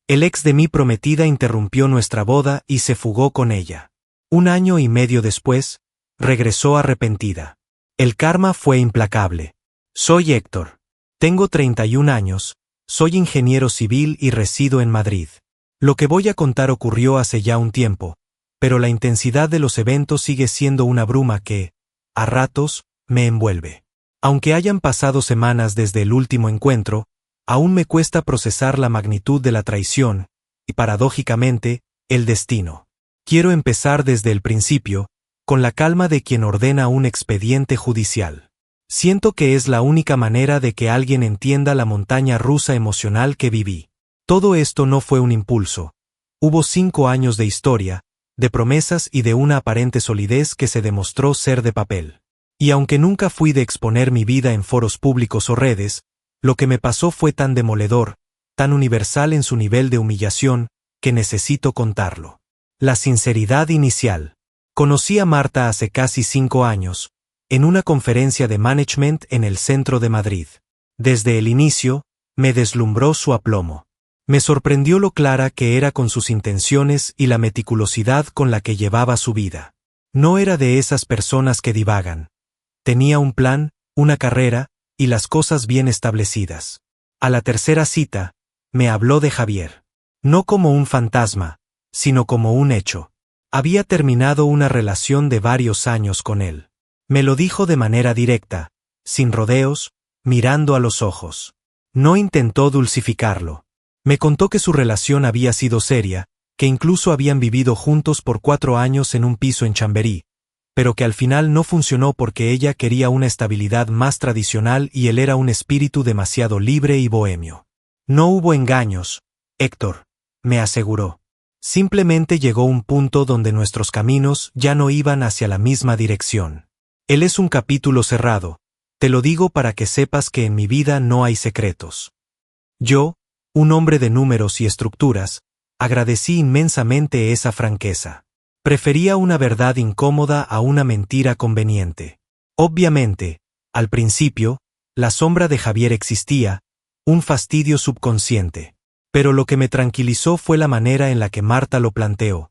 El ex de mi prometida interrumpió nuestra boda y se fugó con ella. 1 año y medio después, regresó arrepentida. El karma fue implacable. Soy Héctor. Tengo 31 años, soy ingeniero civil y resido en Madrid. Lo que voy a contar ocurrió hace ya un tiempo, pero la intensidad de los eventos sigue siendo una bruma que, a ratos, me envuelve. Aunque hayan pasado semanas desde el último encuentro, aún me cuesta procesar la magnitud de la traición, y paradójicamente, el destino. Quiero empezar desde el principio, con la calma de quien ordena un expediente judicial. Siento que es la única manera de que alguien entienda la montaña rusa emocional que viví. Todo esto no fue un impulso. Hubo 5 años de historia, de promesas y de una aparente solidez que se demostró ser de papel. Y aunque nunca fui de exponer mi vida en foros públicos o redes, lo que me pasó fue tan demoledor, tan universal en su nivel de humillación, que necesito contarlo. La sinceridad inicial. Conocí a Marta hace casi 5 años, en una conferencia de management en el centro de Madrid. Desde el inicio, me deslumbró su aplomo. Me sorprendió lo clara que era con sus intenciones y la meticulosidad con la que llevaba su vida. No era de esas personas que divagan. Tenía un plan, una carrera, y las cosas bien establecidas. A la tercera cita, me habló de Javier. No como un fantasma, sino como un hecho. Había terminado una relación de varios años con él. Me lo dijo de manera directa, sin rodeos, mirando a los ojos. No intentó dulcificarlo. Me contó que su relación había sido seria, que incluso habían vivido juntos por 4 años en un piso en Chamberí, pero que al final no funcionó porque ella quería una estabilidad más tradicional y él era un espíritu demasiado libre y bohemio. No hubo engaños, Héctor, me aseguró. Simplemente llegó un punto donde nuestros caminos ya no iban hacia la misma dirección. Él es un capítulo cerrado, te lo digo para que sepas que en mi vida no hay secretos. Yo, un hombre de números y estructuras, agradecí inmensamente esa franqueza. Prefería una verdad incómoda a una mentira conveniente. Obviamente, al principio, la sombra de Javier existía, un fastidio subconsciente. Pero lo que me tranquilizó fue la manera en la que Marta lo planteó.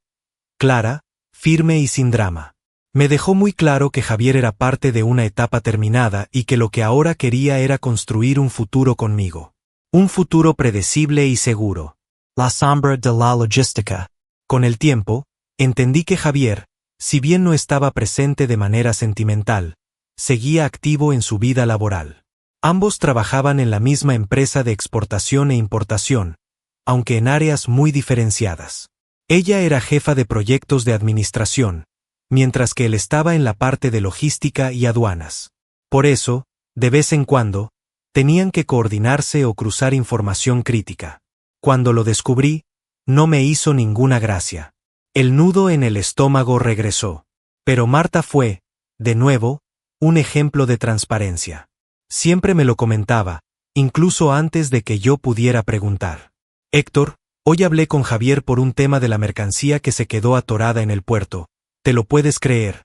Clara, firme y sin drama. Me dejó muy claro que Javier era parte de una etapa terminada y que lo que ahora quería era construir un futuro conmigo. Un futuro predecible y seguro. La sombra de la logística. Con el tiempo, entendí que Javier, si bien no estaba presente de manera sentimental, seguía activo en su vida laboral. Ambos trabajaban en la misma empresa de exportación e importación, aunque en áreas muy diferenciadas. Ella era jefa de proyectos de administración, mientras que él estaba en la parte de logística y aduanas. Por eso, de vez en cuando, tenían que coordinarse o cruzar información crítica. Cuando lo descubrí, no me hizo ninguna gracia. El nudo en el estómago regresó. Pero Marta fue, de nuevo, un ejemplo de transparencia. Siempre me lo comentaba, incluso antes de que yo pudiera preguntar. Héctor, hoy hablé con Javier por un tema de la mercancía que se quedó atorada en el puerto. ¿Te lo puedes creer?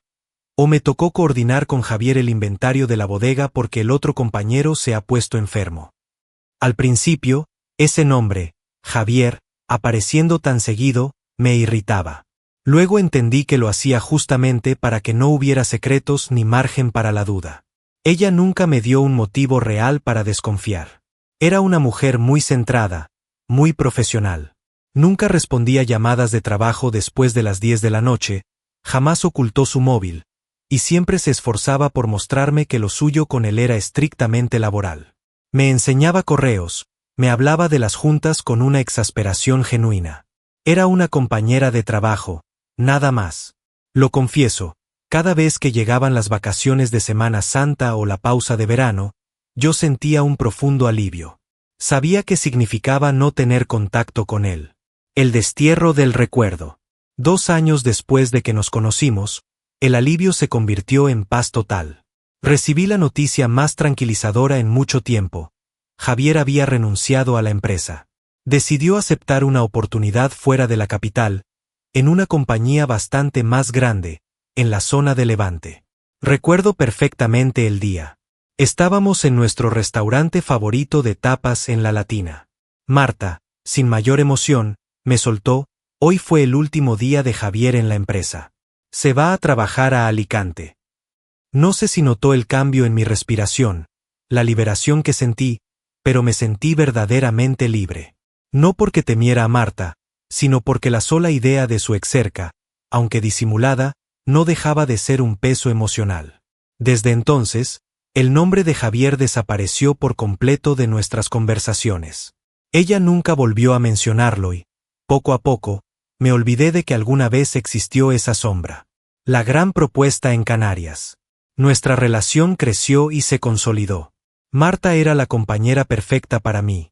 O me tocó coordinar con Javier el inventario de la bodega porque el otro compañero se ha puesto enfermo. Al principio, ese nombre, Javier, apareciendo tan seguido, me irritaba. Luego entendí que lo hacía justamente para que no hubiera secretos ni margen para la duda. Ella nunca me dio un motivo real para desconfiar. Era una mujer muy centrada, muy profesional. Nunca respondía llamadas de trabajo después de las 10 de la noche, jamás ocultó su móvil, y siempre se esforzaba por mostrarme que lo suyo con él era estrictamente laboral. Me enseñaba correos, me hablaba de las juntas con una exasperación genuina. Era una compañera de trabajo, nada más. Lo confieso, cada vez que llegaban las vacaciones de Semana Santa o la pausa de verano, yo sentía un profundo alivio. Sabía que significaba no tener contacto con él. El destierro del recuerdo. 2 años después de que nos conocimos, el alivio se convirtió en paz total. Recibí la noticia más tranquilizadora en mucho tiempo. Javier había renunciado a la empresa. Decidió aceptar una oportunidad fuera de la capital, en una compañía bastante más grande, en la zona de Levante. Recuerdo perfectamente el día. Estábamos en nuestro restaurante favorito de tapas en La Latina. Marta, Sin mayor emoción, me soltó: hoy fue el último día de Javier en la empresa. Se va a trabajar a Alicante. No sé si notó el cambio en mi respiración, la liberación que sentí, pero me sentí verdaderamente libre. No porque temiera a Marta, sino porque la sola idea de su excerca, aunque disimulada, no dejaba de ser un peso emocional. Desde entonces, el nombre de Javier desapareció por completo de nuestras conversaciones. Ella nunca volvió a mencionarlo y, poco a poco, me olvidé de que alguna vez existió esa sombra. La gran propuesta en Canarias. Nuestra relación creció y se consolidó. Marta era la compañera perfecta para mí.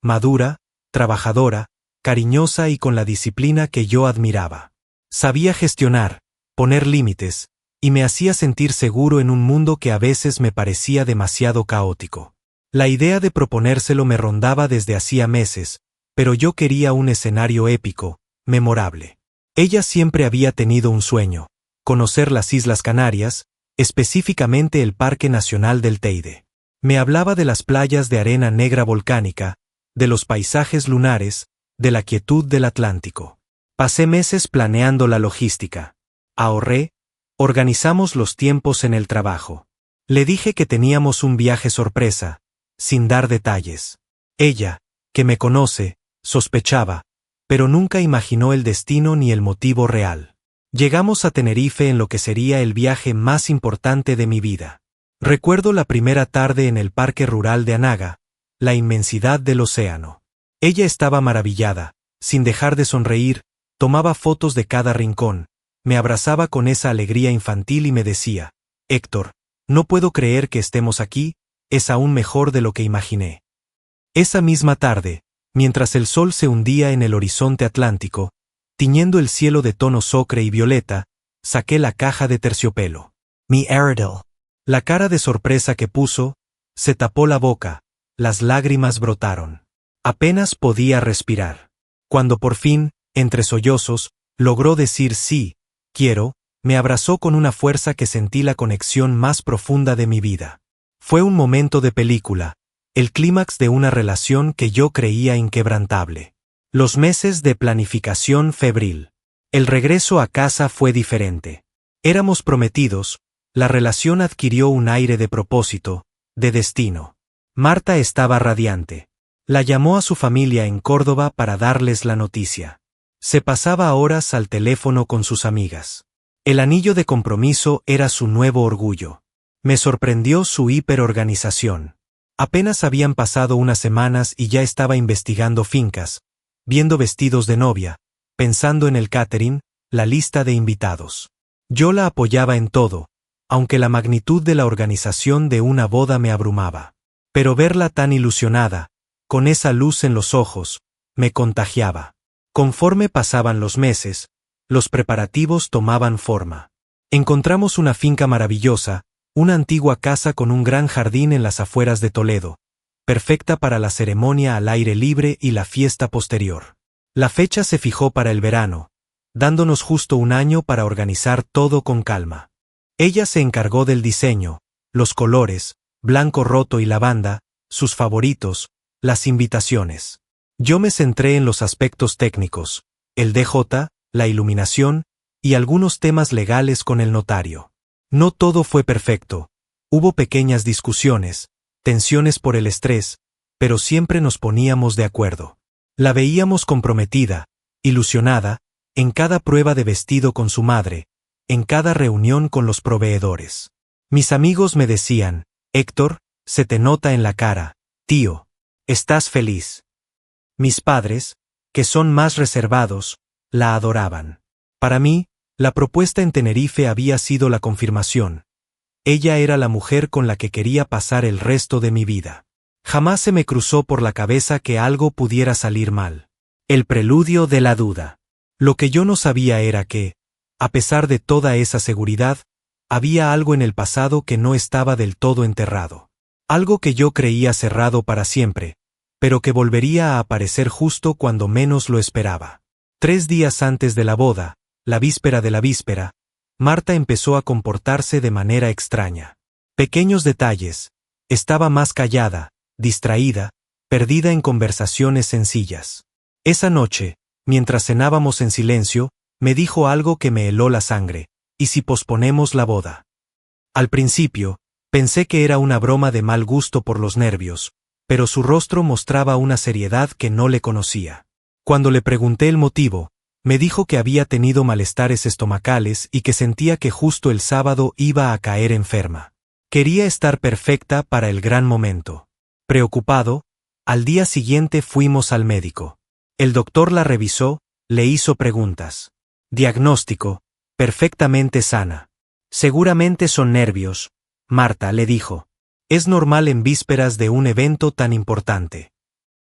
Madura, trabajadora, cariñosa y con la disciplina que yo admiraba. Sabía gestionar, poner límites, y me hacía sentir seguro en un mundo que a veces me parecía demasiado caótico. La idea de proponérselo me rondaba desde hacía meses, pero yo quería un escenario épico, memorable. Ella siempre había tenido un sueño: conocer las Islas Canarias, específicamente el Parque Nacional del Teide. Me hablaba de las playas de arena negra volcánica, de los paisajes lunares, de la quietud del Atlántico. Pasé meses planeando la logística. Ahorré, organizamos los tiempos en el trabajo. Le dije que teníamos un viaje sorpresa, sin dar detalles. Ella, que me conoce, sospechaba, pero nunca imaginó el destino ni el motivo real. Llegamos a Tenerife en lo que sería el viaje más importante de mi vida. Recuerdo la primera tarde en el parque rural de Anaga, la inmensidad del océano. Ella estaba maravillada, sin dejar de sonreír, tomaba fotos de cada rincón, me abrazaba con esa alegría infantil y me decía: Héctor, no puedo creer que estemos aquí, es aún mejor de lo que imaginé. Esa misma tarde, mientras el sol se hundía en el horizonte atlántico, tiñendo el cielo de tonos ocre y violeta, saqué la caja de terciopelo. Mi Aerodel. La cara de sorpresa que puso, se tapó la boca, las lágrimas brotaron. Apenas podía respirar. Cuando por fin, entre sollozos, logró decir sí, quiero, me abrazó con una fuerza que sentí la conexión más profunda de mi vida. Fue un momento de película, el clímax de una relación que yo creía inquebrantable. Los meses de planificación febril. El regreso a casa fue diferente. Éramos prometidos, la relación adquirió un aire de propósito, de destino. Marta estaba radiante. La llamó a su familia en Córdoba para darles la noticia. Se pasaba horas al teléfono con sus amigas. El anillo de compromiso era su nuevo orgullo. Me sorprendió su hiperorganización. Apenas habían pasado unas semanas y ya estaba investigando fincas, viendo vestidos de novia, pensando en el catering, la lista de invitados. Yo la apoyaba en todo, aunque la magnitud de la organización de una boda me abrumaba. Pero verla tan ilusionada, con esa luz en los ojos, me contagiaba. Conforme pasaban los meses, los preparativos tomaban forma. Encontramos una finca maravillosa, una antigua casa con un gran jardín en las afueras de Toledo, perfecta para la ceremonia al aire libre y la fiesta posterior. La fecha se fijó para el verano, dándonos justo un año para organizar todo con calma. Ella se encargó del diseño, los colores, blanco roto y lavanda, sus favoritos, las invitaciones. Yo me centré en los aspectos técnicos, el DJ, la iluminación, y algunos temas legales con el notario. No todo fue perfecto, hubo pequeñas discusiones, tensiones por el estrés, pero siempre nos poníamos de acuerdo. La veíamos comprometida, ilusionada, en cada prueba de vestido con su madre, en cada reunión con los proveedores. Mis amigos me decían: Héctor, se te nota en la cara, tío, estás feliz. Mis padres, que son más reservados, la adoraban. Para mí, la propuesta en Tenerife había sido la confirmación. Ella era la mujer con la que quería pasar el resto de mi vida. Jamás se me cruzó por la cabeza que algo pudiera salir mal. El preludio de la duda. Lo que yo no sabía era que, a pesar de toda esa seguridad, había algo en el pasado que no estaba del todo enterrado. Algo que yo creía cerrado para siempre, pero que volvería a aparecer justo cuando menos lo esperaba. 3 días antes de la boda, la víspera de la víspera, Marta empezó a comportarse de manera extraña. Pequeños detalles, estaba más callada, distraída, perdida en conversaciones sencillas. Esa noche, mientras cenábamos en silencio, me dijo algo que me heló la sangre: ¿y si posponemos la boda? Al principio, pensé que era una broma de mal gusto por los nervios, pero su rostro mostraba una seriedad que no le conocía. Cuando le pregunté el motivo, me dijo que había tenido malestares estomacales y que sentía que justo el sábado iba a caer enferma. Quería estar perfecta para el gran momento. Preocupado, al día siguiente fuimos al médico. El doctor la revisó, le hizo preguntas. Diagnóstico: perfectamente sana. Seguramente son nervios, Marta le dijo. Es normal en vísperas de un evento tan importante.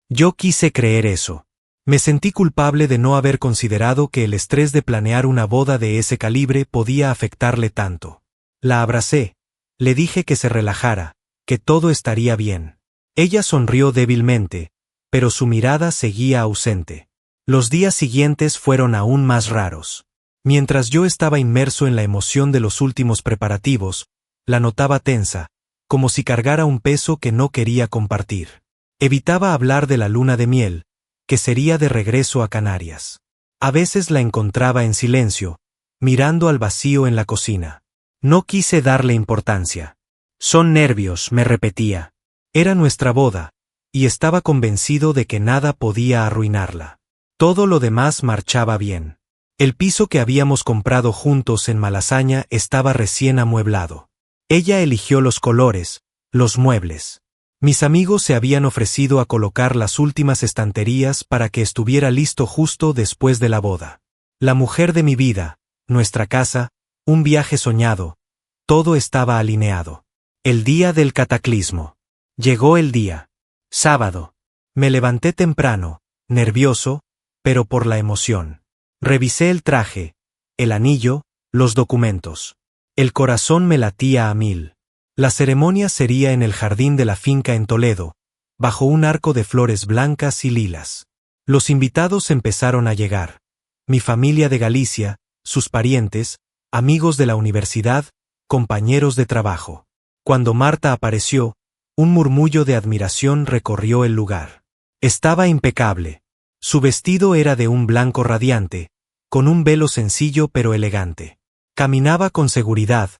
Yo quise creer eso. Me sentí culpable de no haber considerado que el estrés de planear una boda de ese calibre podía afectarle tanto. La abracé, le dije que se relajara, que todo estaría bien. Ella sonrió débilmente, pero su mirada seguía ausente. Los días siguientes fueron aún más raros. Mientras yo estaba inmerso en la emoción de los últimos preparativos, la notaba tensa, como si cargara un peso que no quería compartir. Evitaba hablar de la luna de miel, que sería de regreso a Canarias. A veces la encontraba en silencio, mirando al vacío en la cocina. No quise darle importancia. Son nervios, me repetía. Era nuestra boda, y estaba convencido de que nada podía arruinarla. Todo lo demás marchaba bien. El piso que habíamos comprado juntos en Malasaña estaba recién amueblado. Ella eligió los colores, los muebles. Mis amigos se habían ofrecido a colocar las últimas estanterías para que estuviera listo justo después de la boda. La mujer de mi vida, nuestra casa, un viaje soñado, todo estaba alineado. El día del cataclismo. Llegó el día. Sábado. Me levanté temprano, nervioso, pero por la emoción. Revisé el traje, el anillo, los documentos. El corazón me latía a 1000. La ceremonia sería en el jardín de la finca en Toledo, bajo un arco de flores blancas y lilas. Los invitados empezaron a llegar. Mi familia de Galicia, sus parientes, amigos de la universidad, compañeros de trabajo. Cuando Marta apareció, un murmullo de admiración recorrió el lugar. Estaba impecable. Su vestido era de un blanco radiante, con un velo sencillo pero elegante. Caminaba con seguridad,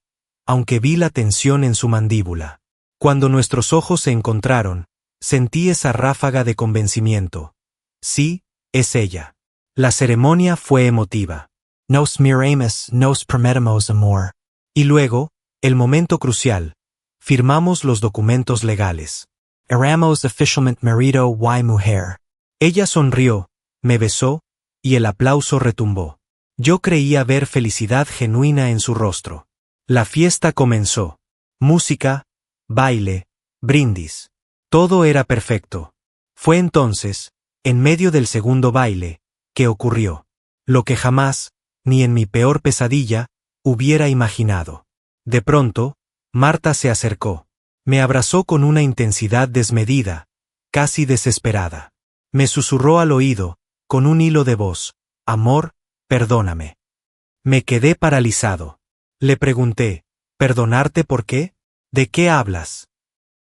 aunque vi la tensión en su mandíbula. Cuando nuestros ojos se encontraron, sentí esa ráfaga de convencimiento. Sí, es ella. La ceremonia fue emotiva. Nos miramos, nos prometemos amor. Y luego, el momento crucial, firmamos los documentos legales. Éramos oficialmente marido y mujer. Ella sonrió, me besó, y el aplauso retumbó. Yo creía ver felicidad genuina en su rostro. La fiesta comenzó. Música, baile, brindis. Todo era perfecto. Fue entonces, en medio del segundo baile, que ocurrió lo que jamás, ni en mi peor pesadilla, hubiera imaginado. De pronto, Marta se acercó. Me abrazó con una intensidad desmedida, casi desesperada. Me susurró al oído, con un hilo de voz: amor, perdóname. Me quedé paralizado. Le pregunté: ¿perdonarte por qué? ¿De qué hablas?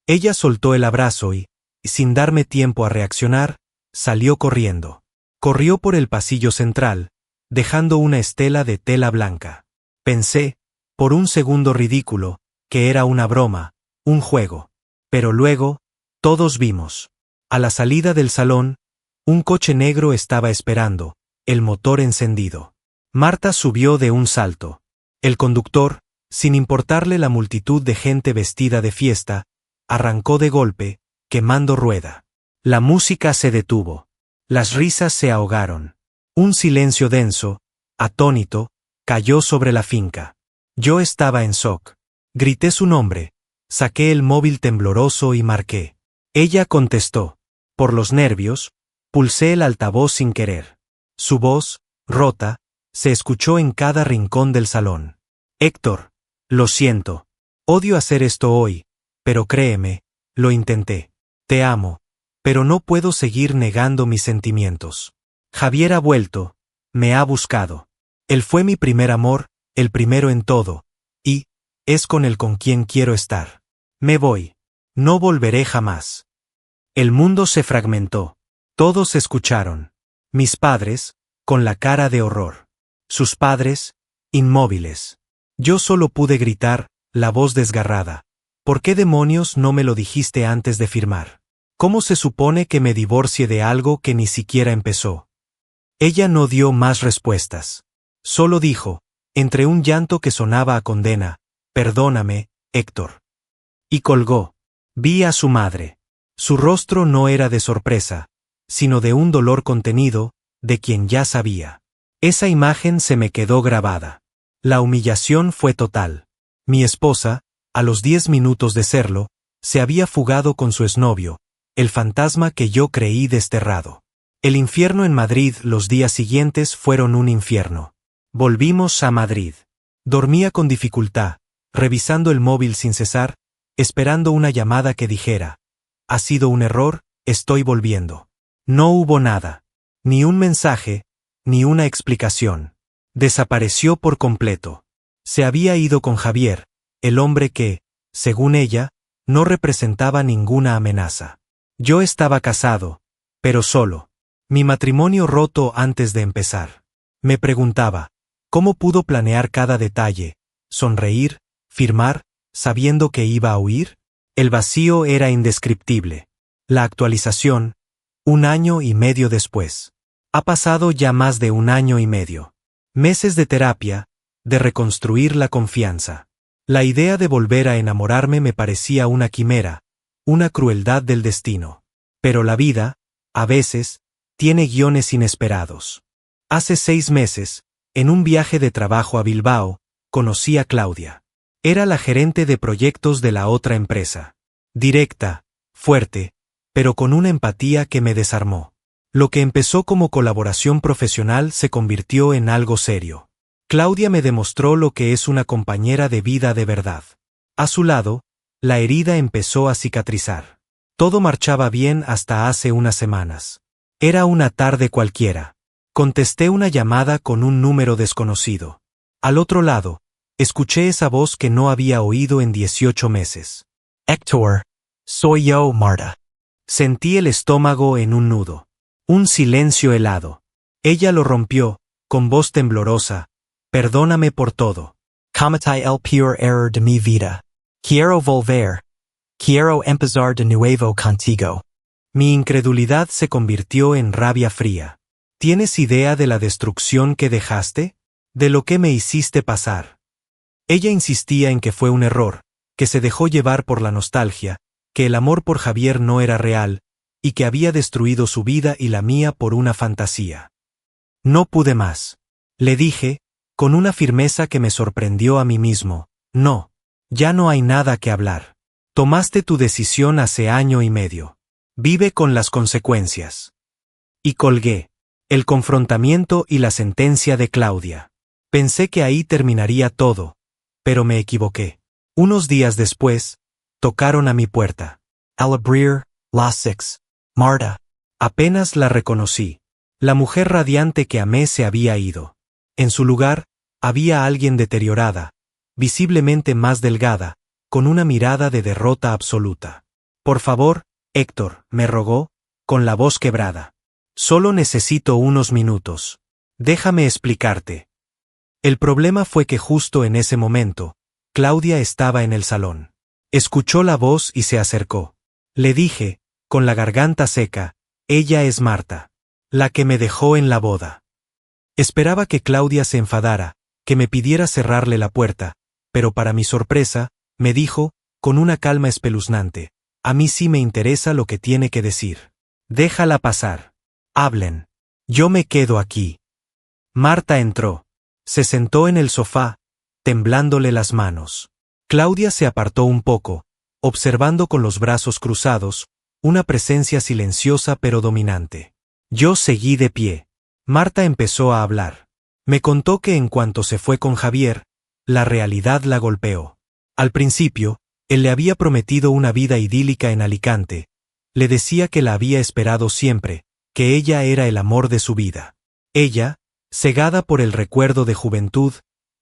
Ella soltó el abrazo y, sin darme tiempo a reaccionar, salió corriendo. Corrió por el pasillo central, dejando una estela de tela blanca. Pensé, por un segundo ridículo, que era una broma, un juego. Pero luego, todos vimos. A la salida del salón, un coche negro estaba esperando, el motor encendido. Marta subió de un salto. El conductor, sin importarle la multitud de gente vestida de fiesta, arrancó de golpe, quemando rueda. La música se detuvo. Las risas se ahogaron. Un silencio denso, atónito, cayó sobre la finca. Yo estaba en shock. Grité su nombre, saqué el móvil tembloroso y marqué. Ella contestó. Por los nervios, pulsé el altavoz sin querer. Su voz, rota, se escuchó en cada rincón del salón. Héctor, lo siento. Odio hacer esto hoy, pero créeme, lo intenté. Te amo, pero no puedo seguir negando mis sentimientos. Javier ha vuelto, me ha buscado. Él fue mi primer amor, el primero en todo, y es con él con quien quiero estar. Me voy. No volveré jamás. El mundo se fragmentó. Todos escucharon. Mis padres, con la cara de horror. Sus padres, inmóviles. Yo solo pude gritar, la voz desgarrada. ¿Por qué demonios no me lo dijiste antes de firmar? ¿Cómo se supone que me divorcie de algo que ni siquiera empezó? Ella no dio más respuestas. Solo dijo, entre un llanto que sonaba a condena, perdóname, Héctor. Y colgó. Vi a su madre. Su rostro no era de sorpresa, sino de un dolor contenido, de quien ya sabía. Esa imagen se me quedó grabada. La humillación fue total. Mi esposa, a los 10 minutos de serlo, se había fugado con su exnovio, el fantasma que yo creí desterrado. El infierno en Madrid los días siguientes fueron un infierno. Volvimos a Madrid. Dormía con dificultad, revisando el móvil sin cesar, esperando una llamada que dijera, ha sido un error, estoy volviendo. No hubo nada. Ni un mensaje, ni una explicación. Desapareció por completo. Se había ido con Javier, el hombre que, según ella, no representaba ninguna amenaza. Yo estaba casado, pero solo. Mi matrimonio roto antes de empezar. Me preguntaba, ¿cómo pudo planear cada detalle, sonreír, firmar, sabiendo que iba a huir? El vacío era indescriptible. La actualización, 1 año y medio después. Ha pasado ya más de 1 año y medio. Meses de terapia, de reconstruir la confianza. La idea de volver a enamorarme me parecía una quimera, una crueldad del destino. Pero la vida, a veces, tiene guiones inesperados. Hace 6 meses, en un viaje de trabajo a Bilbao, conocí a Claudia. Era la gerente de proyectos de la otra empresa. Directa, fuerte, pero con una empatía que me desarmó. Lo que empezó como colaboración profesional se convirtió en algo serio. Claudia me demostró lo que es una compañera de vida de verdad. A su lado, la herida empezó a cicatrizar. Todo marchaba bien hasta hace unas semanas. Era una tarde cualquiera. Contesté una llamada con un número desconocido. Al otro lado, escuché esa voz que no había oído en 18 meses. Héctor, soy yo, Marta. Sentí el estómago en un nudo. Un silencio helado. Ella lo rompió, con voz temblorosa. Perdóname por todo. Cometí el peor error de mi vida. Quiero volver. Quiero empezar de nuevo contigo. Mi incredulidad se convirtió en rabia fría. ¿Tienes idea de la destrucción que dejaste? ¿De lo que me hiciste pasar? Ella insistía en que fue un error, que se dejó llevar por la nostalgia, que el amor por Javier no era real, y que había destruido su vida y la mía por una fantasía. No pude más. Le dije, con una firmeza que me sorprendió a mí mismo, no, ya no hay nada que hablar. Tomaste tu decisión hace 1 año y medio. Vive con las consecuencias. Y colgué. El confrontamiento y la sentencia de Claudia. Pensé que ahí terminaría todo, pero me equivoqué. Unos días después, tocaron a mi puerta. Al abrir, las 6. Marta. Apenas la reconocí. La mujer radiante que amé se había ido. En su lugar, había alguien deteriorada, visiblemente más delgada, con una mirada de derrota absoluta. Por favor, Héctor, me rogó, con la voz quebrada. Solo necesito unos minutos. Déjame explicarte. El problema fue que justo en ese momento, Claudia estaba en el salón. Escuchó la voz y se acercó. Le dije, con la garganta seca, ella es Marta, la que me dejó en la boda. Esperaba que Claudia se enfadara, que me pidiera cerrarle la puerta, pero para mi sorpresa, me dijo, con una calma espeluznante, a mí sí me interesa lo que tiene que decir. Déjala pasar. Hablen. Yo me quedo aquí. Marta entró. Se sentó en el sofá, temblándole las manos. Claudia se apartó un poco, observando con los brazos cruzados, una presencia silenciosa pero dominante. Yo seguí de pie. Marta empezó a hablar. Me contó que en cuanto se fue con Javier, la realidad la golpeó. Al principio, él le había prometido una vida idílica en Alicante. Le decía que la había esperado siempre, que ella era el amor de su vida. Ella, cegada por el recuerdo de juventud,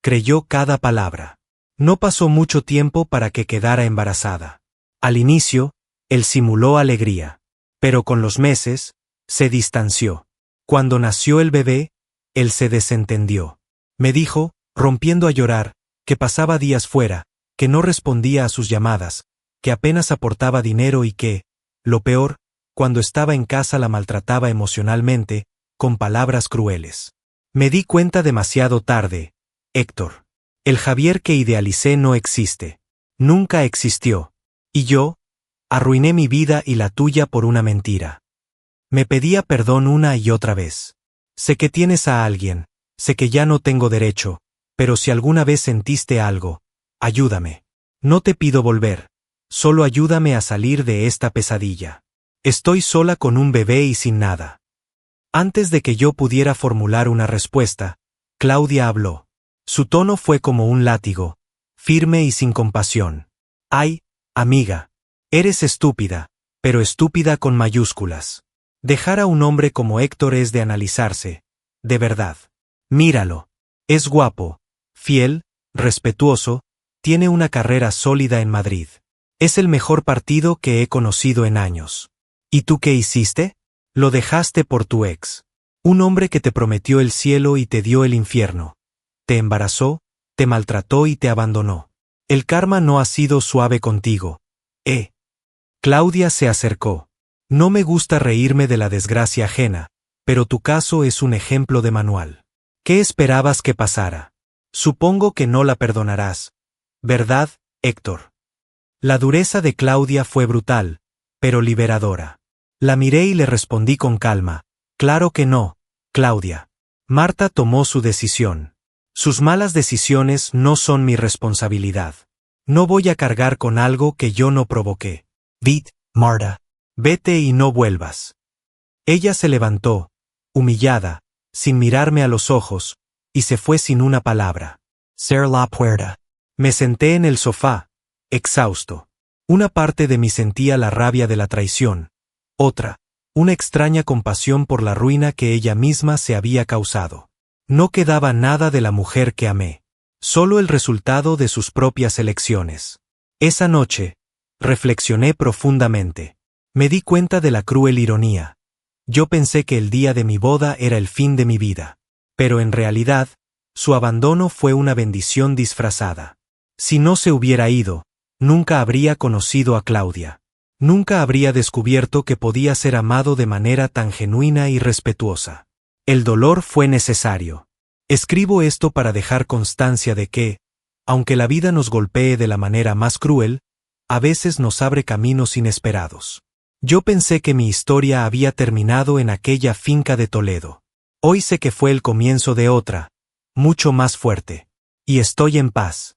creyó cada palabra. No pasó mucho tiempo para que quedara embarazada. Al inicio, él simuló alegría. Pero con los meses, se distanció. Cuando nació el bebé, él se desentendió. Me dijo, rompiendo a llorar, que pasaba días fuera, que no respondía a sus llamadas, que apenas aportaba dinero y que, lo peor, cuando estaba en casa la maltrataba emocionalmente, con palabras crueles. Me di cuenta demasiado tarde, Héctor. El Javier que idealicé no existe. Nunca existió. Y yo, arruiné mi vida y la tuya por una mentira. Me pedía perdón una y otra vez. Sé que tienes a alguien, sé que ya no tengo derecho, pero si alguna vez sentiste algo, ayúdame. No te pido volver, solo ayúdame a salir de esta pesadilla. Estoy sola con un bebé y sin nada. Antes de que yo pudiera formular una respuesta, Claudia habló. Su tono fue como un látigo, firme y sin compasión. Ay, amiga, eres estúpida, pero estúpida con mayúsculas. Dejar a un hombre como Héctor es de analizarse, de verdad. Míralo. Es guapo, fiel, respetuoso, tiene una carrera sólida en Madrid. Es el mejor partido que he conocido en años. ¿Y tú qué hiciste? Lo dejaste por tu ex. Un hombre que te prometió el cielo y te dio el infierno. Te embarazó, te maltrató y te abandonó. El karma no ha sido suave contigo. Claudia se acercó. No me gusta reírme de la desgracia ajena, pero tu caso es un ejemplo de manual. ¿Qué esperabas que pasara? Supongo que no la perdonarás. ¿Verdad, Héctor? La dureza de Claudia fue brutal, pero liberadora. La miré y le respondí con calma. Claro que no, Claudia. Marta tomó su decisión. Sus malas decisiones no son mi responsabilidad. No voy a cargar con algo que yo no provoqué. Marta. Vete y no vuelvas. Ella se levantó, humillada, sin mirarme a los ojos, y se fue sin una palabra. Cerré la puerta. Me senté en el sofá, exhausto. Una parte de mí sentía la rabia de la traición, otra, una extraña compasión por la ruina que ella misma se había causado. No quedaba nada de la mujer que amé, solo el resultado de sus propias elecciones. Esa noche, reflexioné profundamente. Me di cuenta de la cruel ironía. Yo pensé que el día de mi boda era el fin de mi vida. Pero en realidad, su abandono fue una bendición disfrazada. Si no se hubiera ido, nunca habría conocido a Claudia. Nunca habría descubierto que podía ser amado de manera tan genuina y respetuosa. El dolor fue necesario. Escribo esto para dejar constancia de que, aunque la vida nos golpee de la manera más cruel, a veces nos abre caminos inesperados. Yo pensé que mi historia había terminado en aquella finca de Toledo. Hoy sé que fue el comienzo de otra, mucho más fuerte. Y estoy en paz.